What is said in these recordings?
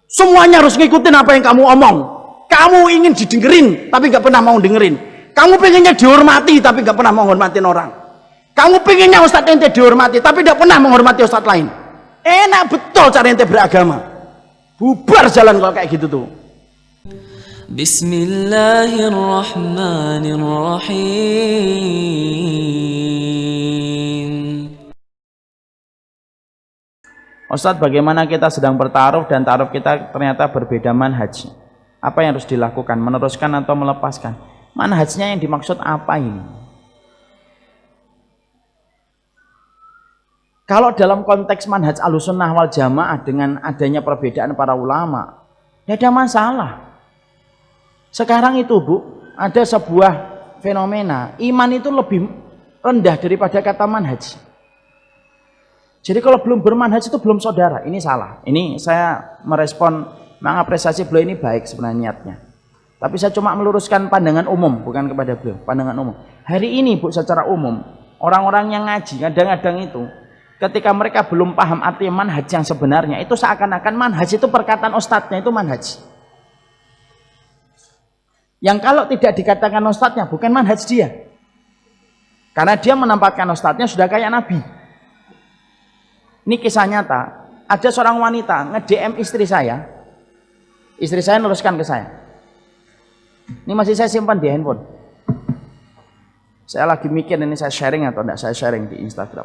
Semuanya harus ngikutin apa yang kamu omong. Kamu ingin didengerin tapi nggak pernah mau dengerin. Kamu pengennya dihormati tapi nggak pernah menghormatin orang. Kamu pengennya ustadz ente dihormati tapi tidak pernah menghormati ustadz lain. Enak betul cara ente beragama. Bubar jalan kalau kayak gitu tuh. Bismillahirrahmanirrahim. Ustadz, bagaimana kita sedang bertaruh dan taruh kita ternyata berbeda manhaj. Apa yang harus dilakukan? Meneruskan atau melepaskan? Manhajnya yang dimaksud apa ini? Kalau dalam konteks manhaj Ahlussunnah wal Jamaah dengan adanya perbedaan para ulama, tidak ada masalah. Sekarang itu Bu, ada sebuah fenomena, iman itu lebih rendah daripada kata manhaj. Jadi kalau belum bermanhaj itu belum saudara, ini salah. Ini saya merespon, mengapresiasi beliau ini baik sebenarnya niatnya. Tapi saya cuma meluruskan pandangan umum, bukan kepada beliau, pandangan umum. Hari ini Bu, secara umum, orang-orang yang ngaji, kadang-kadang itu, ketika mereka belum paham arti manhaj yang sebenarnya, itu seakan-akan manhaj itu perkataan ustadznya itu manhaj. Yang kalau tidak dikatakan ustadznya, bukan manhaj dia. Karena dia menempatkan ustadznya sudah kayak Nabi. Ini kisah nyata, ada seorang wanita nge-DM istri saya neruskan ke saya. Ini masih saya simpan di handphone. Saya lagi mikir ini saya sharing atau tidak saya sharing di Instagram.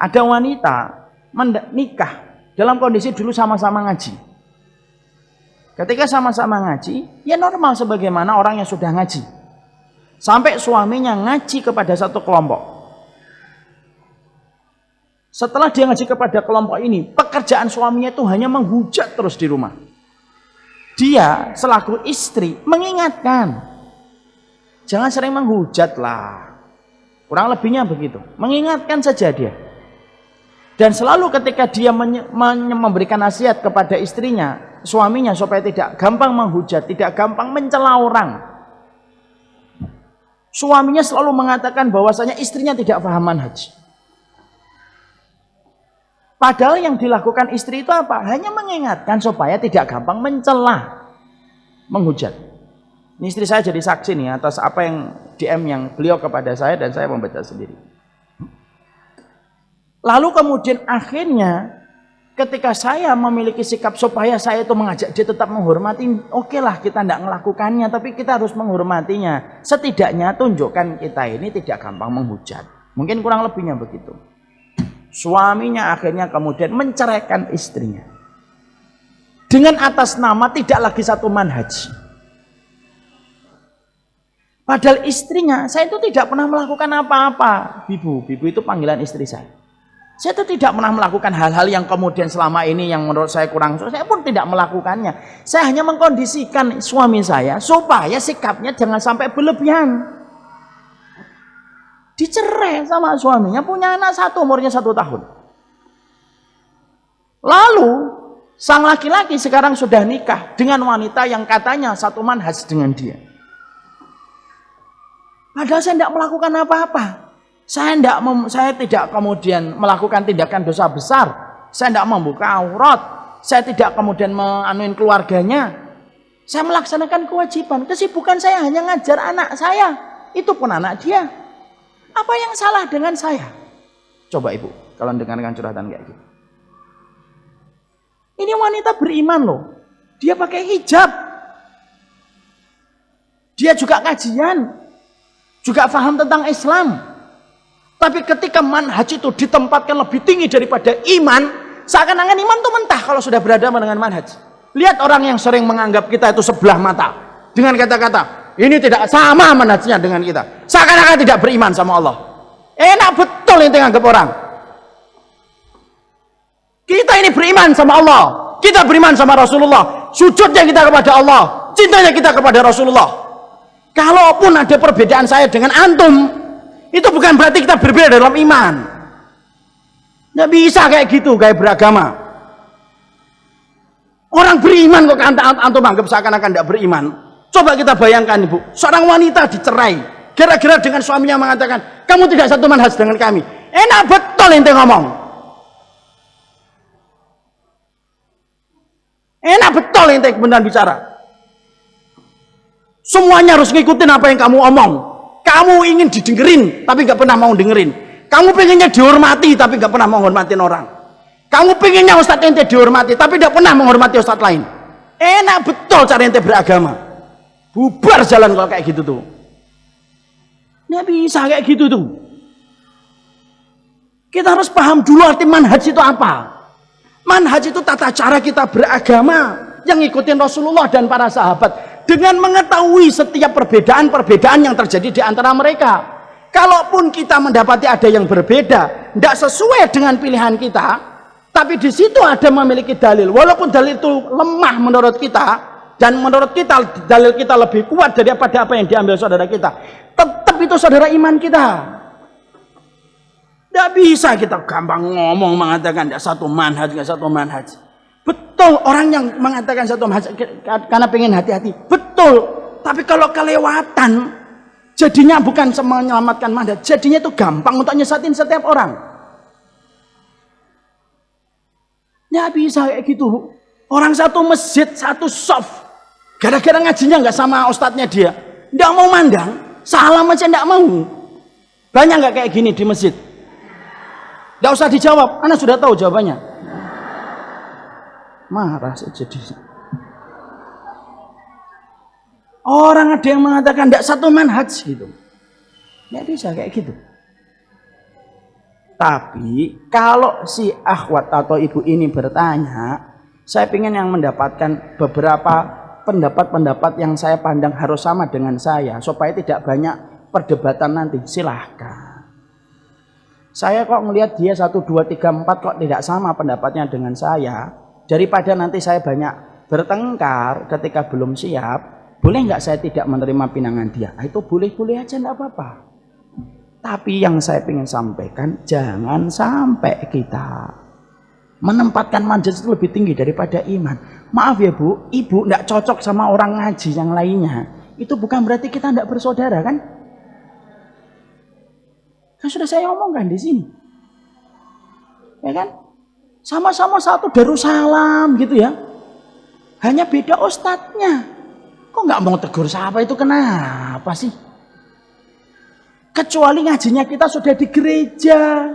Ada wanita nikah dalam kondisi dulu sama-sama ngaji. Ketika sama-sama ngaji, ya normal sebagaimana orang yang sudah ngaji. Sampai suaminya ngaji kepada satu kelompok. Setelah dia ngaji kepada kelompok ini, pekerjaan suaminya itu hanya menghujat terus di rumah. Dia selaku istri mengingatkan, jangan sering menghujat lah. Kurang lebihnya begitu. Mengingatkan saja dia. Dan selalu ketika dia memberikan nasihat kepada istrinya, suaminya supaya tidak gampang menghujat, tidak gampang mencela orang. Suaminya selalu mengatakan bahwasanya istrinya tidak paham manhaj. Padahal yang dilakukan istri itu apa? Hanya mengingatkan supaya tidak gampang mencela, menghujat. Ini istri saya jadi saksi nih atas apa yang DM yang beliau kepada saya dan saya membaca sendiri. Lalu kemudian akhirnya ketika saya memiliki sikap supaya saya itu mengajak dia tetap menghormati, oke lah kita tidak melakukannya, tapi kita harus menghormatinya. Setidaknya tunjukkan kita ini tidak gampang menghujat. Mungkin kurang lebihnya begitu. Suaminya akhirnya kemudian menceraikan istrinya dengan atas nama tidak lagi satu manhaj. Padahal istrinya, saya itu tidak pernah melakukan apa-apa. Bibu itu panggilan istri saya. Saya itu tidak pernah melakukan hal-hal yang kemudian selama ini yang menurut saya kurang. Saya pun tidak melakukannya. Saya hanya mengkondisikan suami saya supaya sikapnya jangan sampai berlebihan. Dicerai sama suaminya, punya anak satu, umurnya 1 tahun. Lalu sang laki-laki sekarang sudah nikah dengan wanita yang katanya satu manhaj dengan dia. Padahal saya tidak melakukan apa-apa. Saya tidak kemudian melakukan tindakan dosa besar. Saya tidak membuka aurat. Saya tidak kemudian menganuin keluarganya. Saya melaksanakan kewajiban. Kesibukan saya hanya ngajar anak saya. Itu pun anak dia. Apa yang salah dengan saya? Coba ibu, kalau dengarkan curhatan kayak gitu. Ini wanita beriman loh. Dia pakai hijab. Dia juga kajian. Juga paham tentang Islam. Tapi ketika manhaj itu ditempatkan lebih tinggi daripada iman, seakan-akan iman itu mentah kalau sudah berhadapan dengan manhaj. Lihat orang yang sering menganggap kita itu sebelah mata. Dengan kata-kata, ini tidak sama manhajnya dengan kita. Seakan-akan tidak beriman sama Allah. Enak betul yang nganggap orang. Kita ini beriman sama Allah. Kita beriman sama Rasulullah. Sujudnya kita kepada Allah. Cintanya kita kepada Rasulullah. Kalaupun ada perbedaan saya dengan antum, itu bukan berarti kita berbeda dalam iman. Nggak bisa kayak gitu, kayak beragama. Orang beriman kok antum anggap seakan-akan tidak beriman. Coba kita bayangkan ibu, seorang wanita dicerai gara-gara dengan suaminya mengatakan kamu tidak satu manhaj dengan kami. Enak betul ente ngomong. Enak betul ente benar bicara. Semuanya harus ngikutin apa yang kamu omong. Kamu ingin didengerin, tapi gak pernah mau dengerin. Kamu pengennya dihormati, tapi gak pernah menghormatin orang. Kamu pengennya ustadz ente dihormati, tapi gak pernah menghormati ustadz lain. Enak betul cara ente beragama. Bubar jalan kalau kayak gitu tuh. Nggak bisa kayak gitu tuh. Kita harus paham dulu arti manhaj itu apa. Manhaj itu tata cara kita beragama yang ngikutin Rasulullah dan para sahabat. Dengan mengetahui setiap perbedaan-perbedaan yang terjadi di antara mereka. Kalaupun kita mendapati ada yang berbeda, tidak sesuai dengan pilihan kita, tapi di situ ada memiliki dalil. Walaupun dalil itu lemah menurut kita, dan menurut kita dalil kita lebih kuat daripada apa yang diambil saudara kita, tetap itu saudara iman kita. Tidak bisa kita gampang ngomong mengatakan tidak satu manhaj, tidak satu manhaj. Betul orang yang mengatakan satu manhaj karena pengen hati-hati. Betul. Tapi kalau kelewatan, jadinya bukan menyelamatkan manhaj, jadinya itu gampang untuk nyesatin setiap orang. Tidak bisa kayak gitu. Orang satu masjid, satu soft, gara-gara ngajinya nggak sama ustadznya dia, tidak mau mandang, salam aja tidak mau. Banyak nggak kayak gini di masjid? Tidak usah dijawab, Anda sudah tahu jawabannya. Marah saja di orang ada yang mengatakan tidak satu manhaj gitu. Nggak bisa kayak gitu. Tapi kalau si akhwat atau ibu ini bertanya, saya ingin yang mendapatkan beberapa pendapat-pendapat yang saya pandang harus sama dengan saya supaya tidak banyak perdebatan nanti. Silahkan. Saya kok melihat dia 1, 2, 3, 4 kok tidak sama pendapatnya dengan saya. Daripada nanti saya banyak bertengkar ketika belum siap, boleh nggak saya tidak menerima pinangan dia? Itu boleh-boleh aja, nggak apa-apa. Tapi yang saya ingin sampaikan, jangan sampai kita menempatkan manhaj itu lebih tinggi daripada iman. Maaf ya Bu, ibu nggak cocok sama orang ngaji yang lainnya. Itu bukan berarti kita nggak bersaudara kan? Kan sudah saya omongkan di sini, ya kan? Sama-sama satu Darussalam gitu ya. Hanya beda ustadznya. Kok nggak mau tegur siapa itu kenapa sih? Kecuali ngajinya kita sudah di gereja.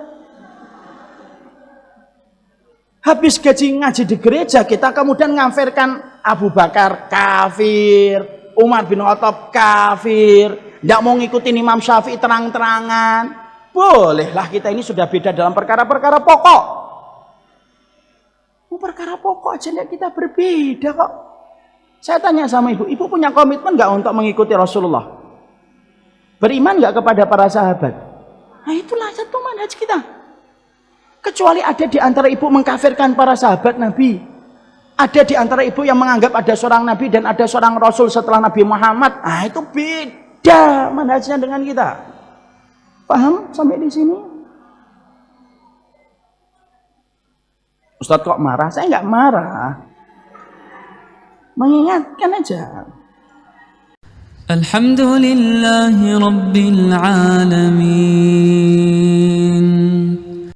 Habis ngaji di gereja kita kemudian ngafirkan Abu Bakar kafir, Umar bin Khattab kafir, nggak mau ngikutin Imam Syafi'i terang-terangan. Bolehlah kita ini sudah beda dalam perkara-perkara pokok. Perkara pokok aja kita berbeda kok. Saya tanya sama ibu punya komitmen nggak untuk mengikuti Rasulullah? Beriman nggak kepada para sahabat? Nah itulah satu manhaj kita. Kecuali ada di antara ibu mengkafirkan para sahabat Nabi. Ada di antara ibu yang menganggap ada seorang Nabi dan ada seorang Rasul setelah Nabi Muhammad. Ah itu beda manhajnya dengan kita. Paham sampai di sini? Ustadz kok marah? Saya nggak marah. Mengingatkan aja. Alhamdulillahi Rabbil Alamin.